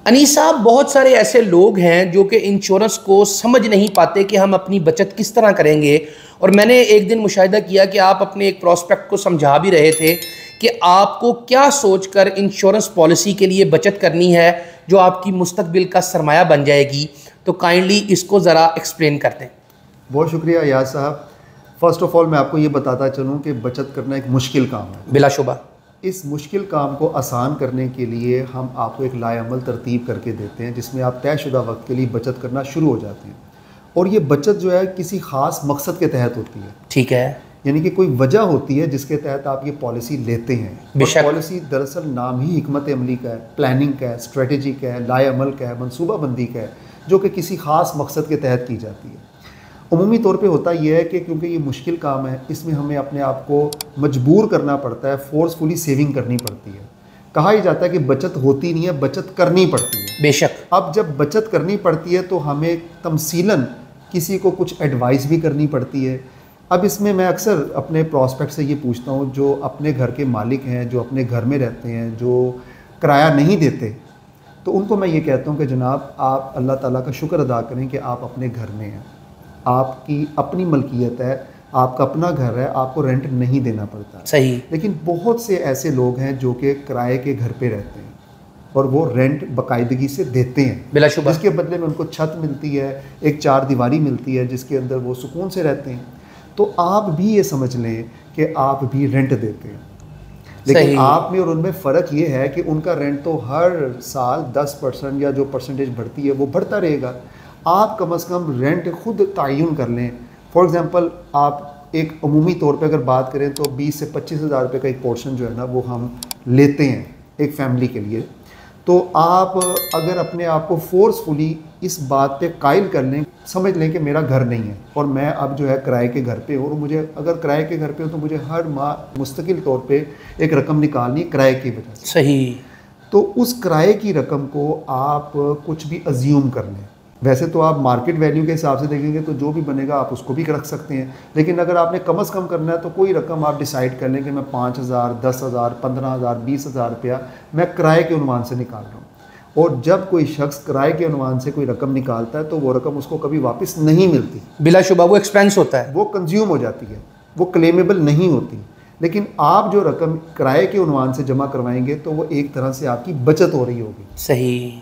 अनीस साहब, बहुत सारे ऐसे लोग हैं जो कि इंश्योरेंस को समझ नहीं पाते कि हम अपनी बचत किस तरह करेंगे। और मैंने एक दिन मुशाहिदा किया कि आप अपने एक प्रोस्पेक्ट को समझा भी रहे थे कि आपको क्या सोचकर इंश्योरेंस पॉलिसी के लिए बचत करनी है जो आपकी मुस्तकबिल का सरमाया बन जाएगी। तो काइंडली इसको ज़रा एक्सप्लेन कर दें। बहुत शुक्रिया याद साहब। फ़र्स्ट ऑफ़ ऑल मैं आपको ये बताता चलूँ कि बचत करना एक मुश्किल काम है। बिलाशुबा इस मुश्किल काम को आसान करने के लिए हम आपको एक लाएअमल तरतीब करके देते हैं जिसमें आप तयशुदा वक्त के लिए बचत करना शुरू हो जाते हैं। और ये बचत जो है किसी ख़ास मकसद के तहत होती है। ठीक है, यानी कि कोई वजह होती है जिसके तहत आप ये पॉलिसी लेते हैं। और पॉलिसी दरअसल नाम ही हिकमत अमली का है, प्लानिंग का है, स्ट्रेटजी का है, लाएअमल का है, मनसूबाबंदी का है, जो कि किसी ख़ास मकसद के तहत की जाती है। उमूमी तौर पे होता यह है कि क्योंकि ये मुश्किल काम है, इसमें हमें अपने आप को मजबूर करना पड़ता है, फोर्सफुली सेविंग करनी पड़ती है। कहा ही जाता है कि बचत होती नहीं है, बचत करनी पड़ती है। बेशक। अब जब बचत करनी पड़ती है तो हमें तमसीलन किसी को कुछ एडवाइस भी करनी पड़ती है। अब इसमें मैं अक्सर अपने प्रॉस्पेक्ट से ये पूछता हूँ जो अपने घर के मालिक हैं, जो अपने घर में रहते हैं, जो किराया नहीं देते, तो उनको मैं ये कहता हूँ कि जनाब आप अल्लाह ताला का शुक्र अदा करें कि आप अपने घर में हैं, आपकी अपनी मलकियत है, आपका अपना घर है, आपको रेंट नहीं देना पड़ता। सही। लेकिन बहुत से ऐसे लोग हैं जो कि किराए के घर पे रहते हैं और वो रेंट बाकायदगी से देते हैं, बिलाशुबा, जिसके बदले में उनको छत मिलती है, एक चार दीवारी मिलती है जिसके अंदर वो सुकून से रहते हैं। तो आप भी ये समझ लें कि आप भी रेंट देते हैं, लेकिन आप में और उनमें फ़र्क ये है कि उनका रेंट तो हर साल 10% या जो परसेंटेज बढ़ती है वो बढ़ता रहेगा। आप कम से कम रेंट खुद तयन कर लें। फॉर एग्ज़ाम्पल आप एक अमूमी तौर पे अगर बात करें तो 20 से 25 हज़ार रुपये का एक पोर्शन जो है ना वो हम लेते हैं एक फ़ैमिली के लिए। तो आप अगर अपने आप को फोर्सफुली इस बात पे कायल कर लें, समझ लें कि मेरा घर नहीं है और मैं अब जो है किराए के घर पे हूँ, और मुझे अगर किराए के घर पे हूँ तो मुझे हर माह मुस्तकिल तौर पे एक रकम निकालनी है किराए की वजह से। सही। तो उस किराए की रकम को आप कुछ भी अज्यूम कर लें। वैसे तो आप मार्केट वैल्यू के हिसाब से देखेंगे तो जो भी बनेगा आप उसको भी रख सकते हैं, लेकिन अगर आपने कम से कम करना है तो कोई रकम आप डिसाइड कर लें कि मैं 5,000, 10,000, 15,000, 20,000 रुपया मैं किराए के उन्वान से निकाल रहा हूँ। और जब कोई शख्स किराए के अनुमान से कोई रकम निकालता है तो वो रकम उसको कभी वापस नहीं मिलती। बिलाशुबा वो एक्सपेंस होता है, वो कंज्यूम हो जाती है, वो क्लेमेबल नहीं होती। लेकिन आप जो रकम किराए के उन्वान से जमा करवाएंगे तो वो एक तरह से आपकी बचत हो रही होगी। सही।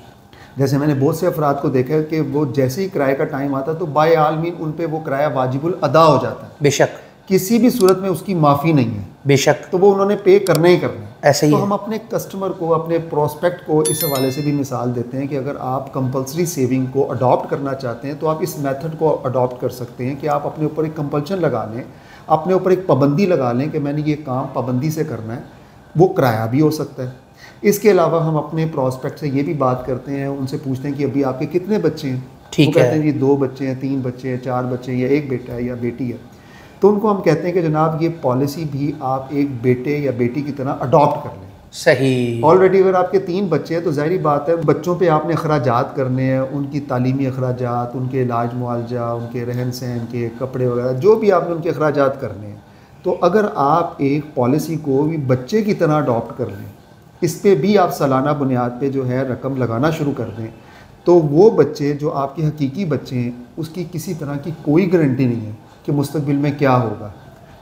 जैसे मैंने बहुत से अफराद को देखा है कि वो जैसे ही किराए का टाइम आता तो बाय आल मीन उन पे वो किराया वाजिबुल अदा हो जाता है। बेशक। किसी भी सूरत में उसकी माफ़ी नहीं है। बेशक। तो वो उन्होंने पे करना ही करना है। ऐसे ही तो है। हम अपने कस्टमर को, अपने प्रोस्पेक्ट को इस हवाले से भी मिसाल देते हैं कि अगर आप कंपलसरी सेविंग को अडॉप्ट करना चाहते हैं तो आप इस मेथड को अडॉप्ट कर सकते हैं कि आप अपने ऊपर एक कंपल्शन लगा लें, अपने ऊपर एक पाबंदी लगा लें कि मैंने ये काम पाबंदी से करना है। वो किराया भी हो सकता है। इसके अलावा हम अपने प्रोस्पेक्ट से ये भी बात करते हैं, उनसे पूछते हैं कि अभी आपके कितने बच्चे हैं। ठीक है। वो कहते हैं जी 2 बच्चे हैं, 3 बच्चे हैं, 4 बच्चे हैं, या 1 बेटा है या बेटी है। तो उनको हम कहते हैं कि जनाब ये पॉलिसी भी आप एक बेटे या बेटी की तरह अडॉप्ट कर लें। सही। ऑलरेडी अगर आपके 3 बच्चे हैं तो ज़ाहिर बात है बच्चों पे आपने अखराजात करने हैं, उनकी तालीमी अखराजात, उनके इलाज मुआवजा, उनके रहन सहन के कपड़े वगैरह, जो भी आपने उनके अखराजात करने हैं। तो अगर आप एक पॉलिसी को भी बच्चे की तरह अडॉप्ट कर लें, इस पर भी आप सालाना बुनियाद पे जो है रकम लगाना शुरू कर दें, तो वो बच्चे जो आपके हकीकी बच्चे हैं उसकी किसी तरह की कोई गारंटी नहीं है कि मुस्तकबिल में क्या होगा।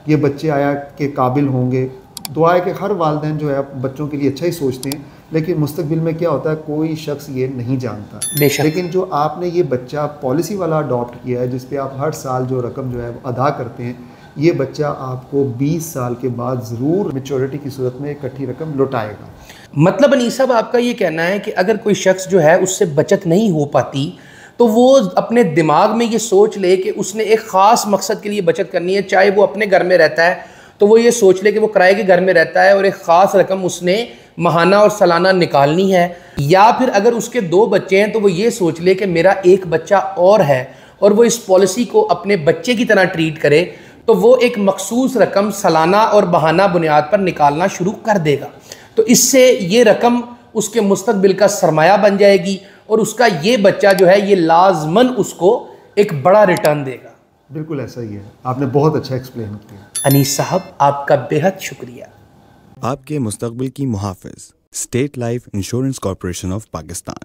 ये बच्चे आया के काबिल होंगे। दुआ है कि हर वालिदैन जो है बच्चों के लिए अच्छा ही सोचते हैं, लेकिन मुस्तकबिल में क्या होता है कोई शख्स ये नहीं जानता। लेकिन जो आपने ये बच्चा पॉलिसी वाला अडॉप्ट किया है जिस पे आप हर साल जो रकम जो है वो अदा करते हैं, ये बच्चा आपको 20 साल के बाद ज़रूर मेच्योरिटी की सूरत में इकट्ठी रकम लौटाएगा। मतलब अनीस साहब आपका ये कहना है कि अगर कोई शख्स जो है उससे बचत नहीं हो पाती तो वो अपने दिमाग में ये सोच ले कि उसने एक ख़ास मकसद के लिए बचत करनी है। चाहे वो अपने घर में रहता है तो वो ये सोच ले कि वो किराए के घर में रहता है और एक ख़ास रकम उसने माहाना और सालाना निकालनी है। या फिर अगर उसके 2 बच्चे हैं तो वो ये सोच ले कि मेरा एक बच्चा और है और वो इस पॉलिसी को अपने बच्चे की तरह ट्रीट करे, तो वो एक मखसूस रकम सालाना और बहाना बुनियाद पर निकालना शुरू कर देगा। तो इससे ये रकम उसके मुस्तकबिल का सरमाया बन जाएगी और उसका ये बच्चा जो है ये लाजमन उसको एक बड़ा रिटर्न देगा। बिल्कुल ऐसा ही है, आपने बहुत अच्छा एक्सप्लेन किया। अनीस साहब आपका बेहद शुक्रिया। आपके मुस्तकबिल की मुहाफ़िज़, State Life Insurance Corporation of Pakistan.